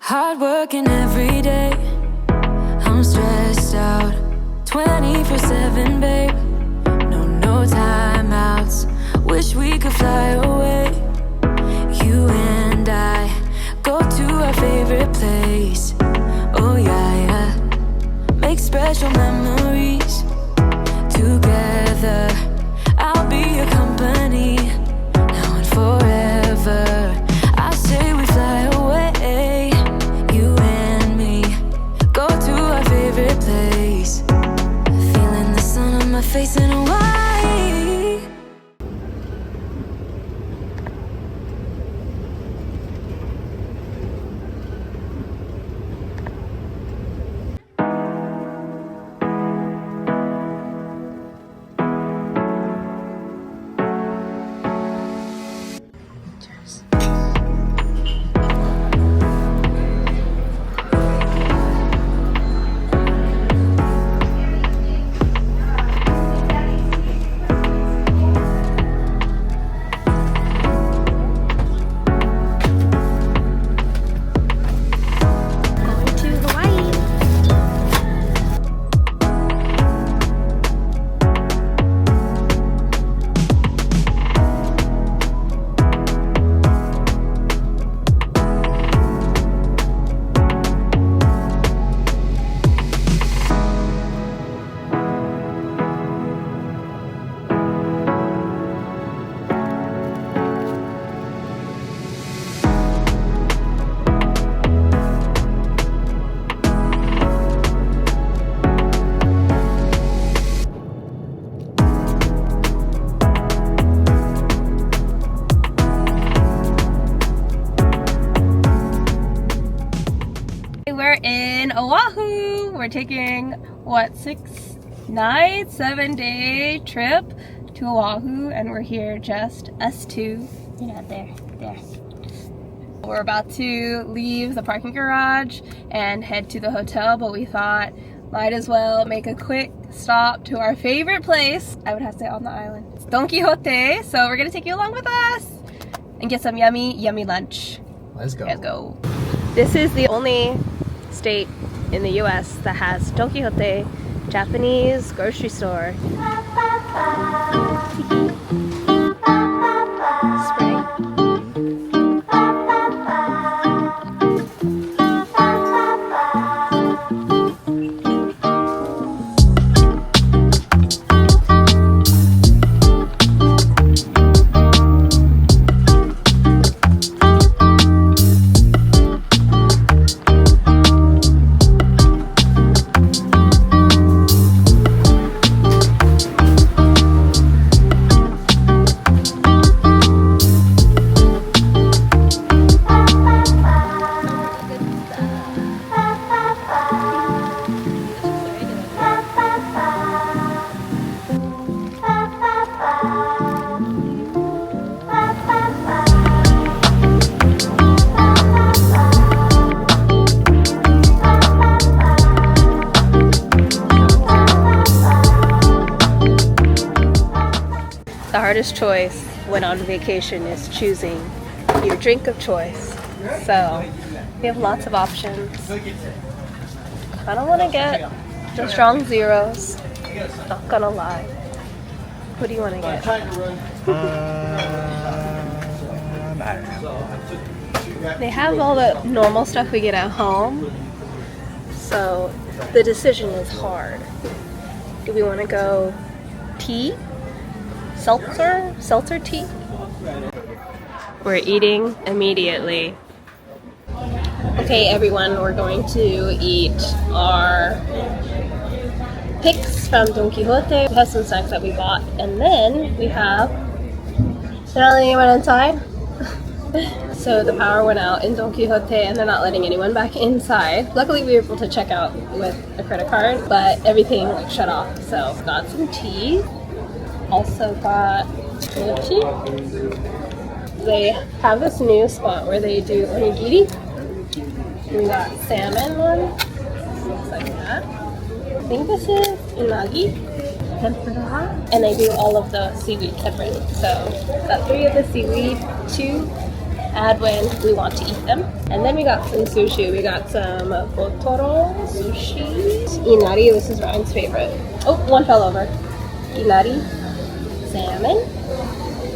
Hard working every day. I'm stressed out 24/7, babe. No timeouts. Wish we could fly away. You and I go to our favorite place. Oh yeah. Make special memories together. I'll be your company now and forever. I say we fly away. You and me go to our favorite place. Feeling the sun on my face in Hawaii. We're in Oahu. We're taking what, 7-day trip to Oahu, and we're here just us two. Yeah, there. We're about to leave the parking garage and head to the hotel, but we thought might as well make a quick stop to our favorite place. I would have to say on the island. It's Don Quijote, so we're gonna take you along with us and get some yummy lunch. Let's go. Let's go. This is the only state in the US that has Don Quijote Japanese grocery store. Spray. The hardest choice when on vacation is choosing your drink of choice. So we have lots of options. Kind of want to get the strong zeros, not gonna lie. What do you want to get? I don't know. They have all the normal stuff we get at home, so the decision is hard. Do we want to go tea? Seltzer tea? We're eating immediately. Okay everyone, we're going to eat our picks from Don Quijote. We have some snacks that we bought, and then we have... They're not letting anyone inside? So the power went out in Don Quijote and they're not letting anyone back inside. Luckily we were able to check out with a credit card, but everything shut off. So got some tea. Also got mochi. They have this new spot where they do onigiri. We got salmon one. Looks like that. I think this is unagi. Tempura. And they do all of the seaweed separate. So got 3 of the seaweed, 2 add when we want to eat them. And then we got some sushi. We got some Botoro sushi. Inari, this is Ryan's favorite. Oh, one fell over. Inari. Salmon.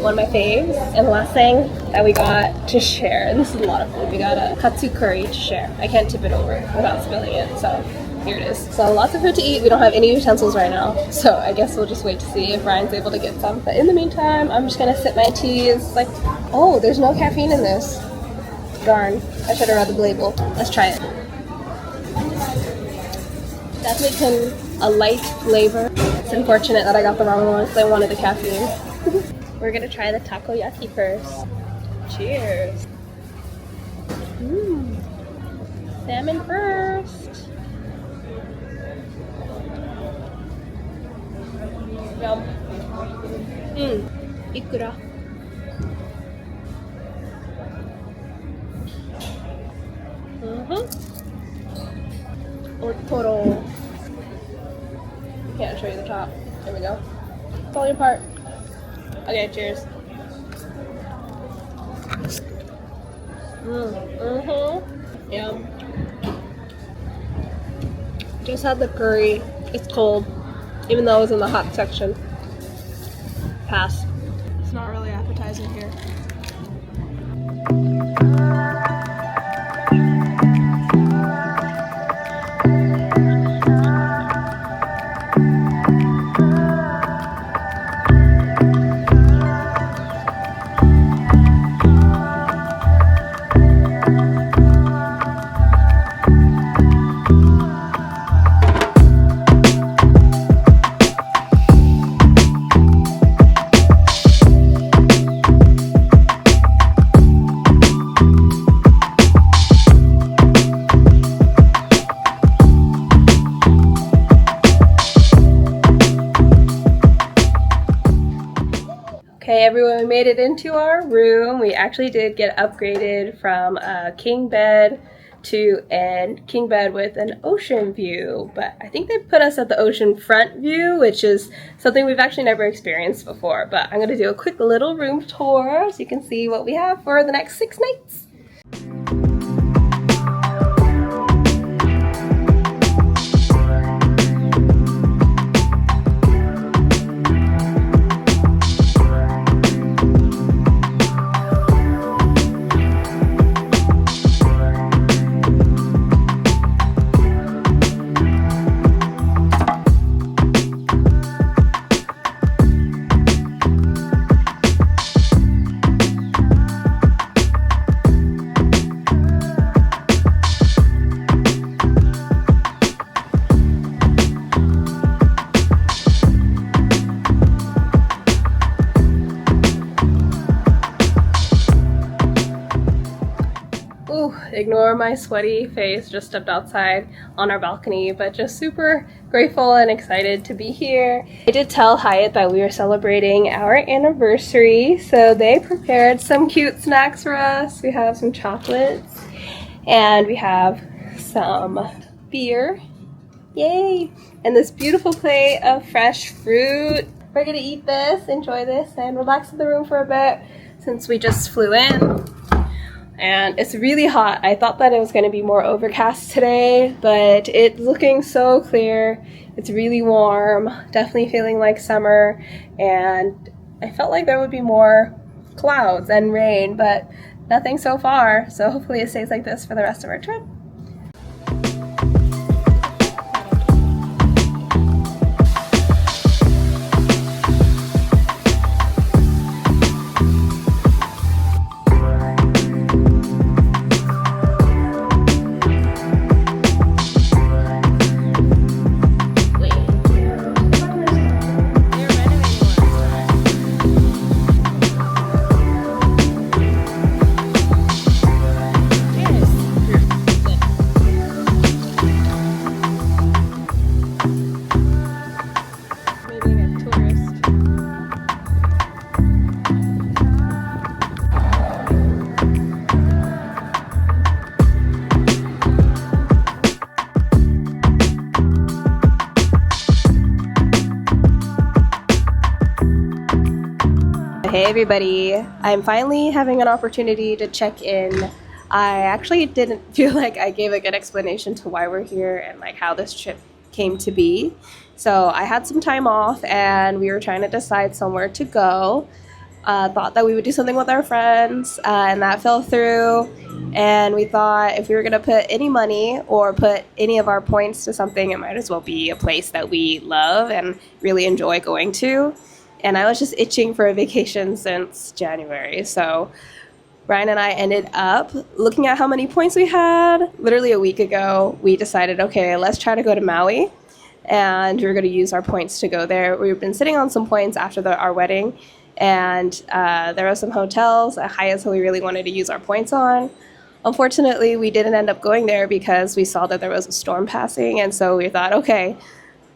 One of my faves. And the last thing that we got to share, and this is a lot of food, we got a katsu curry to share. I can't tip it over without spilling it, so here it is. So lots of food to eat. We don't have any utensils right now, so I guess we'll just wait to see if Ryan's able to get some. But in the meantime, I'm just gonna sip my teas. Like, oh, there's no caffeine in this. Darn, I should have read the label. Let's try it. Definitely a light flavor. It's unfortunate that I got the wrong one because I wanted the caffeine. We're gonna try the takoyaki first. Cheers. Salmon first. Yum. Ikura. Otoro. Can't show you the top. There we go. Falling apart. Okay, cheers. Yum. Just had the curry. It's cold, even though it was in the hot section. Pass. It's not really appetizing here. Okay, everyone, we made it into our room. We actually did get upgraded from a king bed to a king bed with an ocean view, but I think they put us at the ocean front view, which is something we've actually never experienced before. But I'm going to do a quick little room tour so you can see what we have for the next 6 nights. Ignore my sweaty face, just stepped outside on our balcony, but just super grateful and excited to be here. I did tell Hyatt that we were celebrating our anniversary, so they prepared some cute snacks for us. We have some chocolates and we have some beer. Yay! And this beautiful plate of fresh fruit. We're gonna eat this, enjoy this, and relax in the room for a bit since we just flew in. And it's really hot. I thought that it was going to be more overcast today, but it's looking so clear. It's really warm, definitely feeling like summer, and I felt like there would be more clouds and rain, but nothing so far. So hopefully it stays like this for the rest of our trip. Hey everybody, I'm finally having an opportunity to check in. I actually didn't feel like I gave a good explanation to why we're here and like how this trip came to be. So I had some time off and we were trying to decide somewhere to go. Thought that we would do something with our friends and that fell through. And we thought if we were going to put any money or put any of our points to something, it might as well be a place that we love and really enjoy going to. And I was just itching for a vacation since January. So Ryan and I ended up looking at how many points we had. Literally a week ago, we decided, okay, let's try to go to Maui. And we were going to use our points to go there. We've been sitting on some points after our wedding. And there were some hotels at Hyatt, so we really wanted to use our points on. Unfortunately, we didn't end up going there because we saw that there was a storm passing. And so we thought, okay,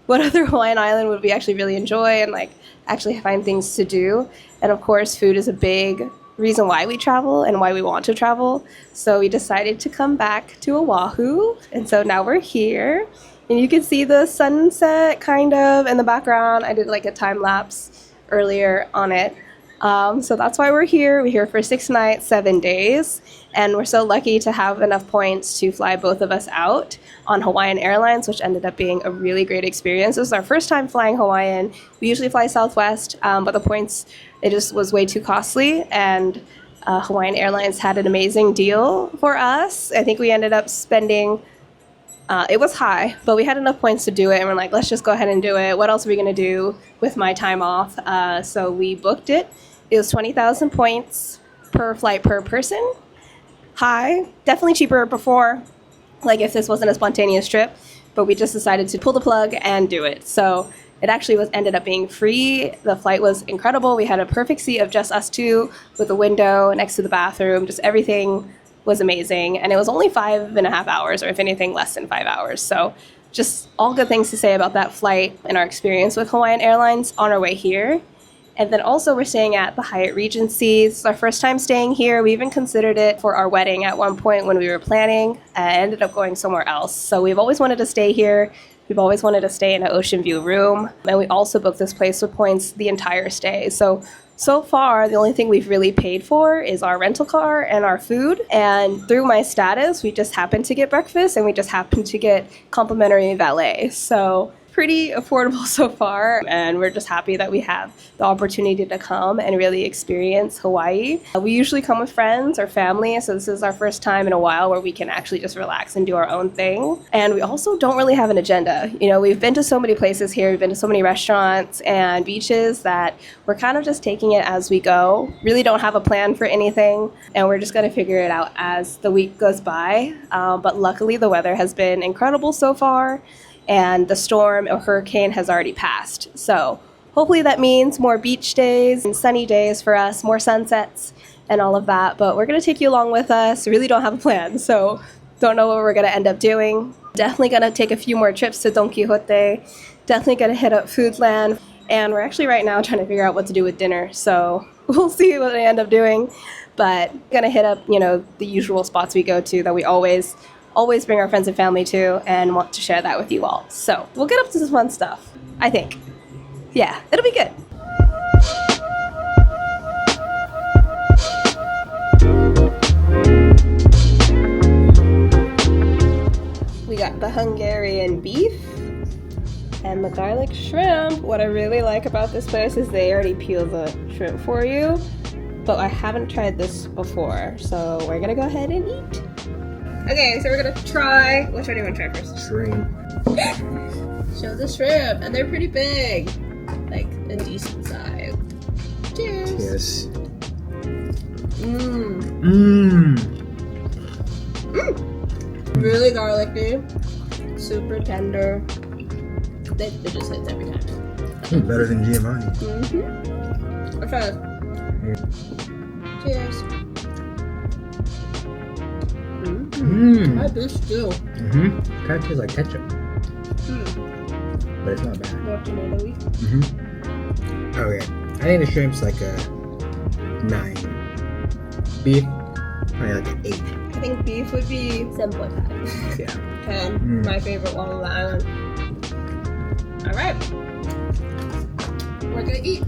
what other Hawaiian island would we actually really enjoy and like actually find things to do? And of course, food is a big reason why we travel and why we want to travel. So we decided to come back to Oahu. And so now we're here. And you can see the sunset kind of in the background. I did like a time lapse earlier on it. So that's why we're here. We're here for 6 nights, 7 days. And we're so lucky to have enough points to fly both of us out on Hawaiian Airlines, which ended up being a really great experience. This was our first time flying Hawaiian. We usually fly Southwest, but the points, it just was way too costly. And Hawaiian Airlines had an amazing deal for us. I think we ended up spending, it was high, but we had enough points to do it. And we're like, let's just go ahead and do it. What else are we going to do with my time off? So we booked it. It was 20,000 points per flight per person. High, definitely cheaper before, like if this wasn't a spontaneous trip, but we just decided to pull the plug and do it. So it actually ended up being free. The flight was incredible. We had a perfect seat of just us two with a window next to the bathroom. Just everything was amazing. And it was only 5.5 hours, or if anything, less than 5 hours. So just all good things to say about that flight and our experience with Hawaiian Airlines on our way here. And then also we're staying at the Hyatt Regency. This is our first time staying here. We even considered it for our wedding at one point when we were planning. I ended up going somewhere else. So we've always wanted to stay here. We've always wanted to stay in an ocean view room. And we also booked this place with points the entire stay. So far, the only thing we've really paid for is our rental car and our food. And through my status, we just happened to get breakfast and we just happened to get complimentary valet. So pretty affordable so far, and we're just happy that we have the opportunity to come and really experience Hawaii. We usually come with friends or family, so this is our first time in a while where we can actually just relax and do our own thing. And we also don't really have an agenda. You know, we've been to so many places here, we've been to so many restaurants and beaches that we're kind of just taking it as we go. Really don't have a plan for anything, and we're just going to figure it out as the week goes by. But luckily the weather has been incredible so far, and the storm or hurricane has already passed. So hopefully that means more beach days and sunny days for us, more sunsets and all of that. But we're going to take you along with us. We really don't have a plan, so don't know what we're going to end up doing. Definitely going to take a few more trips to Don Quijote. Definitely going to hit up Foodland. And we're actually right now trying to figure out what to do with dinner. So we'll see what I end up doing. But going to hit up, you know, the usual spots we go to that we always bring our friends and family to, and want to share that with you all. So we'll get up to some fun stuff, I think. Yeah, it'll be good. We got the Hungarian beef and the garlic shrimp. What I really like about this place is they already peel the shrimp for you, but I haven't tried this before, so we're gonna go ahead and eat. Okay, so we're gonna try, which one do you want to try first? Shrimp. Show the shrimp, and they're pretty big, like a decent size. Cheers. Yes. Really garlicky, super tender. It just hits every time. Better than Giovanni. I'll try this. Cheers. My beef stew. Kind of tastes like ketchup. But it's not bad. More tomato-y. Okay. I think the shrimp's like a 9. Beef, probably like an 8. I think beef would be simple. Yeah. 10. My favorite one on the island. Alright. We're gonna eat.